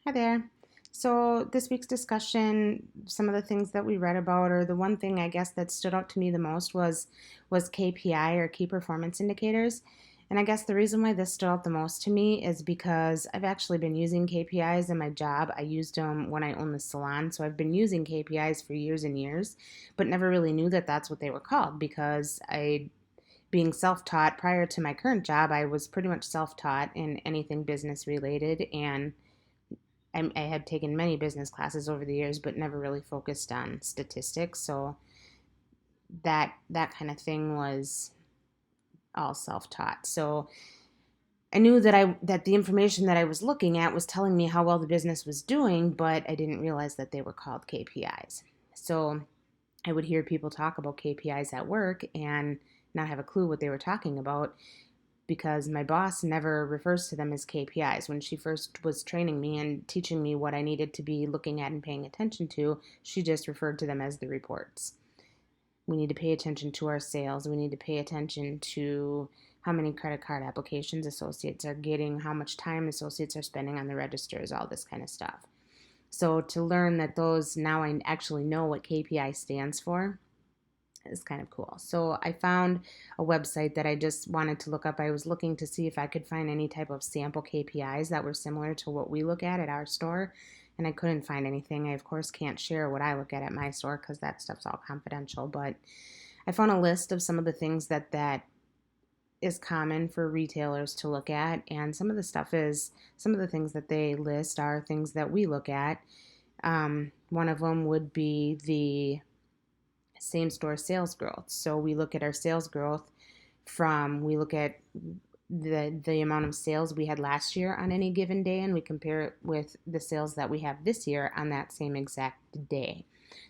Hi there. So this week's discussion, some of the things that we read about, or the one thing I guess that stood out to me the most was KPI or key performance indicators. And I guess the reason why this stood out the most to me is because I've actually been using KPIs in my job. I used them when I owned the salon, so I've been using KPIs for years and years, but never really knew that that's what they were called because being self-taught prior to my current job, I was pretty much self-taught in anything business related, and I had taken many business classes over the years, but never really focused on statistics. So that kind of thing was all self-taught. So I knew that the information that I was looking at was telling me how well the business was doing, but I didn't realize that they were called KPIs. So I would hear people talk about KPIs at work and not have a clue what they were talking about because my boss never refers to them as KPIs. When she first was training me and teaching me what I needed to be looking at and paying attention to, she just referred to them as the reports. We need to pay attention to our sales. We need to pay attention to how many credit card applications associates are getting, how much time associates are spending on the registers, all this kind of stuff. So to learn that those, now I actually know what KPI stands for, is kind of cool. So I found a website that I just wanted to look up. I was looking to see if I could find any type of sample KPIs that were similar to what we look at our store, and I couldn't find anything. I, of course, can't share what I look at my store because that stuff's all confidential, but I found a list of some of the things that is common for retailers to look at, and some of the things that they list are things that we look at. One of them would be the same store sales growth. So we look at our sales growth we look at the amount of sales we had last year on any given day, and we compare it with the sales that we have this year on that same exact day.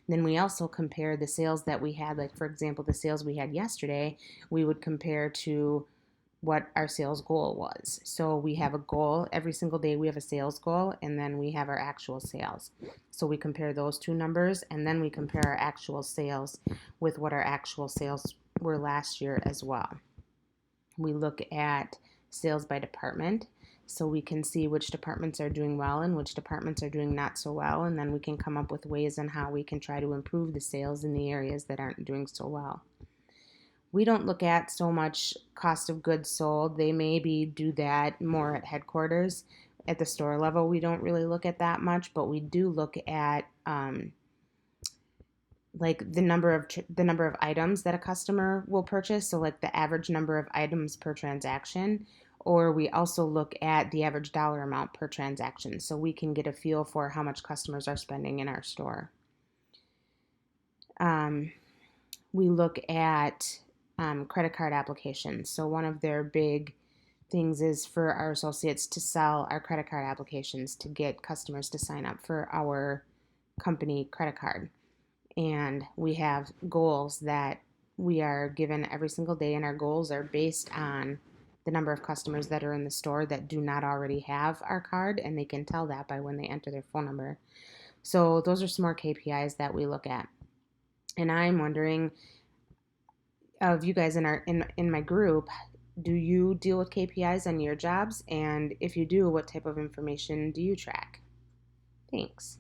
Then we also compare the sales that we had, like for example, the sales we had yesterday, we would compare to what our sales goal was. So we have a goal every single day, we have a sales goal, and then we have our actual sales. So we compare those two numbers, and then we compare our actual sales with what our actual sales were last year as well. We look at sales by department, so we can see which departments are doing well and which departments are doing not so well, and then we can come up with ways on how we can try to improve the sales in the areas that aren't doing so well. We don't look at so much cost of goods sold. They maybe do that more at headquarters. At the store level, we don't really look at that much, but we do look at like the number of items that a customer will purchase. So like the average number of items per transaction, or we also look at the average dollar amount per transaction, so we can get a feel for how much customers are spending in our store. We look at credit card applications. So one of their big things is for our associates to sell our credit card applications to get customers to sign up for our company credit card. And we have goals that we are given every single day, and our goals are based on the number of customers that are in the store that do not already have our card, and they can tell that by when they enter their phone number. So those are some more KPIs that we look at. And I'm wondering, of you guys in my group, do you deal with KPIs on your jobs? And if you do, what type of information do you track? Thanks.